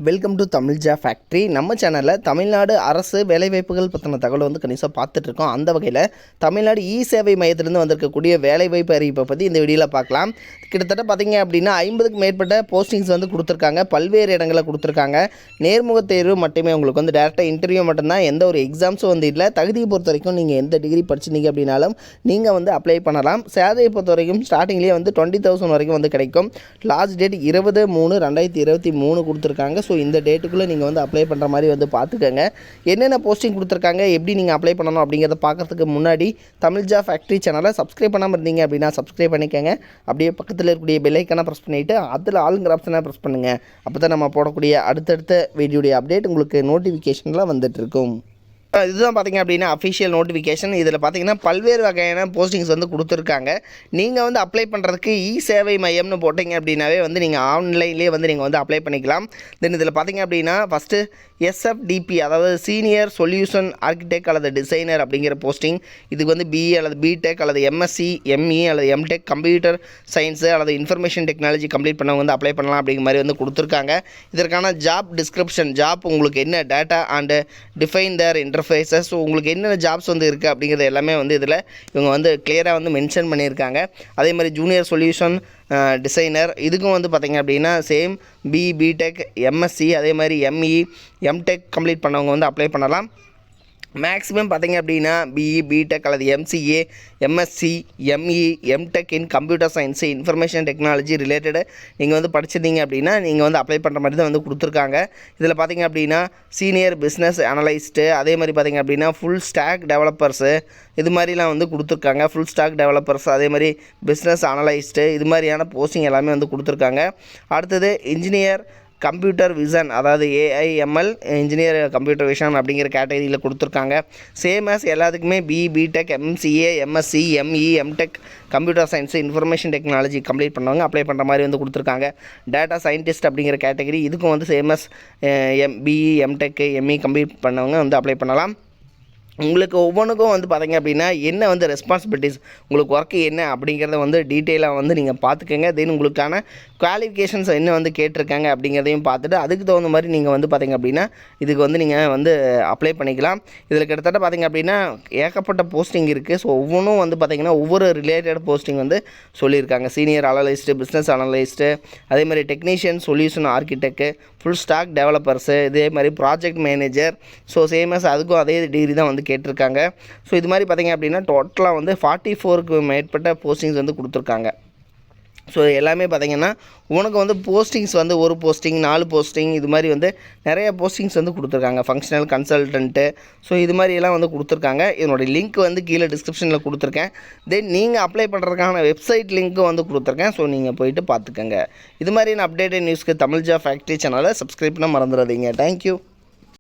Welcome to Tamil factory. நம்ம சேனலில் தமிழ்நாடு அரசு வேலைவாய்ப்புகள் பற்றின தகவல் வந்து கணிசமாக பார்த்துட்ருக்கோம். அந்த வகையில் தமிழ்நாடு சேவை மையத்திலேருந்து வந்திருக்கக்கூடிய வேலைவாய்ப்பு அறிவிப்பை பற்றி இந்த வீடியோவில் பார்க்கலாம். கிட்டத்தட்ட பார்த்திங்க அப்படின்னா 50க்கு மேற்பட்ட போஸ்டிங்ஸ் வந்து கொடுத்துருக்காங்க. பல்வேறு இடங்களில் கொடுத்துருக்காங்க. நேர்முக தேர்வு மட்டுமே, உங்களுக்கு வந்து டேரெக்டாக இன்டர்வியூ மட்டும்தான், எந்த ஒரு எக்ஸாம்ஸும் வந்து இல்லை. தகுதியை பொறுத்த வரைக்கும் நீங்கள் எந்த டிகிரி படிச்சிருந்தீங்க அப்படின்னாலும் நீங்கள் வந்து அப்ளை பண்ணலாம். சேலரியை பொறுத்த வரைக்கும் ஸ்டார்டிங்லேயே வந்து 20,000 வரைக்கும் வந்து கிடைக்கும். லாஸ்ட் டேட் 20/3/2023 கொடுத்துருக்காங்க. ஸோ இந்த டேட்டுக்குள்ளே நீங்கள் வந்து அப்ளை பண்ணுற மாதிரி வந்து பார்த்துக்கோங்க. என்னென்ன போஸ்டிங் கொடுத்துருக்காங்க, எப்படி நீங்கள் அப்ளை பண்ணணும் அப்படிங்கிறத பார்க்குறதுக்கு முன்னாடி தமிழ் ஃபேக்ட்ரி சேனலை சப்ஸ்கிரைப் பண்ணாமல் இருந்தீங்க அப்படின்னா சப்ஸ்கிரைப் பண்ணிக்கோங்க. அப்படியே பக்கத்தில் இருக்கக்கூடிய பெல் ஐக்கானை ப்ரெஸ் பண்ணிவிட்டு அதில் ஆளுங்கிற ஆப்ஷனை ப்ரெஸ் பண்ணுங்கள். அப்போ தான் நம்ம போடக்கூடிய அடுத்தடுத்த வீடியோடைய அப்டேட் உங்களுக்கு நோட்டிஃபிகேஷனில் வந்துட்டுருக்கும். இதுதான் பார்த்திங்க அப்படின்னா அஃபிஷியல் நோட்டிஃபிகேஷன். இதில் பார்த்திங்கன்னா பல்வேறு வகையான போஸ்டிங்ஸ் வந்து கொடுத்துருக்காங்க. நீங்கள் வந்து அப்ளை பண்ணுறதுக்கு சேவை மையம்னு போட்டிங்க அப்படின்னாவே வந்து நீங்கள் ஆன்லைன்லேயே வந்து நீங்கள் வந்து அப்ளை பண்ணிக்கலாம். தென் இதில் பார்த்திங்க அப்படின்னா ஃபஸ்ட்டு SFDP, அதாவது சீனியர் சொல்யூஷன் ஆர்கிடெக்ட் அல்லது டிசைனர் அப்படிங்கிற போஸ்டிங். இதுக்கு வந்து BE அல்லது BTech அல்லது MSc ME அல்லது MTech கம்ப்யூட்டர் சயின்ஸு அல்லது இன்ஃபர்மேஷன் டெக்னாலஜி கம்ப்ளீட் பண்ணவங்க வந்து அப்ளை பண்ணலாம் அப்படிங்கிற மாதிரி வந்து கொடுத்துருக்காங்க. இதற்கான ஜாப் டிஸ்கிரிப்ஷன், ஜாப் உங்களுக்கு என்ன data and define their interfaces, உங்களுக்கு என்னென்ன ஜாப்ஸ் வந்து இருக்குது அப்படிங்கிறது எல்லாமே வந்து இதில் இவங்க வந்து கிளியராக வந்து மென்ஷன் பண்ணியிருக்காங்க. அதே மாதிரி ஜூனியர் சொல்யூஷன் டிசைனர், இதுக்கும் வந்து பார்த்திங்க அப்படின்னா சேம் BE BTech MSc அதே மாதிரி ME MTech கம்ப்ளீட் பண்ணவங்க வந்து அப்ளை பண்ணலாம். மேக்ஸிமம் பார்த்திங்க அப்படின்னா BE BTech அல்லது MCA MSc ME MTech in computer science information technology related நீங்கள் வந்து படிச்சிருந்தீங்க அப்படின்னா நீங்கள் வந்து அப்ளை பண்ணுற மாதிரி தான் வந்து கொடுத்துருக்காங்க. இதில் பார்த்திங்க அப்படின்னா சீனியர் பிஸ்னஸ் அனலைஸ்ட்டு, அதே மாதிரி பார்த்திங்க அப்படின்னா ஃபுல் ஸ்டாக் டெவலப்பர்ஸு, இது மாதிரிலாம் வந்து கொடுத்துருக்காங்க. ஃபுல் ஸ்டாக் டெவலப்பர்ஸ், அதே மாதிரி பிஸ்னஸ் அனலைஸ்ட்டு, இது மாதிரியான போஸ்டிங் எல்லாமே வந்து கொடுத்துருக்காங்க. அடுத்தது இன்ஜினியர் கம்ப்யூட்டர் விஷன், அதாவது AIML இன்ஜினியர் கம்ப்யூட்டர் விஷன் அப்படிங்கிற கேட்டகரியில் கொடுத்துருக்காங்க. சேம் ஆஸ் எல்லாத்துக்குமே BE BTech MCA MSc ME MTech computer science information technology complete பண்ணவங்க அப்ளை பண்ணுற மாதிரி வந்து கொடுத்துருக்காங்க. டேட்டா சயின்டிஸ்ட் அப்படிங்கிற கேட்டகரி, இதுக்கும் வந்து same as BE MTech ME complete பண்ணவங்க வந்து அப்ளை பண்ணலாம். உங்களுக்கு ஒவ்வொன்றுக்கும் வந்து பார்த்திங்க அப்படின்னா என்ன வந்து ரெஸ்பான்சிபிலிட்டிஸ், உங்களுக்கு ஒர்க்கு என்ன அப்படிங்கிறத வந்து டீட்டெயிலாக வந்து நீங்கள் பார்த்துக்கோங்க. தென் உங்களுக்கான குவாலிஃபிகேஷன்ஸ் என்ன வந்து கேட்டிருக்காங்க அப்படிங்கிறதையும் பார்த்துட்டு அதுக்கு தகுந்த மாதிரி நீங்கள் வந்து பார்த்திங்க அப்படின்னா இதுக்கு வந்து நீங்கள் வந்து அப்ளை பண்ணிக்கலாம். இதில் கிட்டத்தட்ட பார்த்திங்க அப்படின்னா ஏகப்பட்ட போஸ்டிங் இருக்குது. ஸோ ஒவ்வொன்றும் வந்து பார்த்திங்கன்னா ஒவ்வொரு ரிலேட்டட் போஸ்டிங் வந்து சொல்லியிருக்காங்க. சீனியர் அனலிஸ்ட்டு, பிஸ்னஸ் அனலிஸ்ட்டு, அதே மாதிரி technician solution architect, full stack developers, இதே மாதிரி ப்ராஜெக்ட் மேனேஜர். ஸோ சேமஸ் அதுக்கும் அதே டிகிரி தான் வந்து கேட்டிருக்காங்க. ஸோ இது மாதிரி பார்த்திங்க அப்படின்னா டோட்டலாக வந்து 44க்கு மேற்பட்ட போஸ்டிங்ஸ் வந்து கொடுத்துருக்காங்க. ஸோ எல்லாமே பார்த்திங்கன்னா உனக்கு வந்து போஸ்டிங்ஸ் வந்து ஒரு போஸ்டிங் 4 போஸ்டிங் இது மாதிரி வந்து நிறைய போஸ்டிங்ஸ் வந்து கொடுத்துருக்காங்க. ஃபங்க்ஷனல் கன்சல்டன்ட்டு, ஸோ இது மாதிரியெல்லாம் வந்து கொடுத்துருக்காங்க. இதனுடைய லிங்க் வந்து கீழே டிஸ்கிரிப்ஷனில் கொடுத்துருக்கேன். தென் நீங்கள் அப்ளை பண்ணுறதுக்கான வெப்சைட் லிங்க்கும் வந்து கொடுத்துருக்கேன். ஸோ நீங்கள் போயிட்டு பார்த்துக்கோங்க. இது மாதிரியான அப்டேட்டட் நியூஸ்க்கு தமிழ் ஃபேக்ட்ரி சேனலை சப்ஸ்கிரைப் பண்ண மறந்துடாதீங்க. தேங்க்யூ.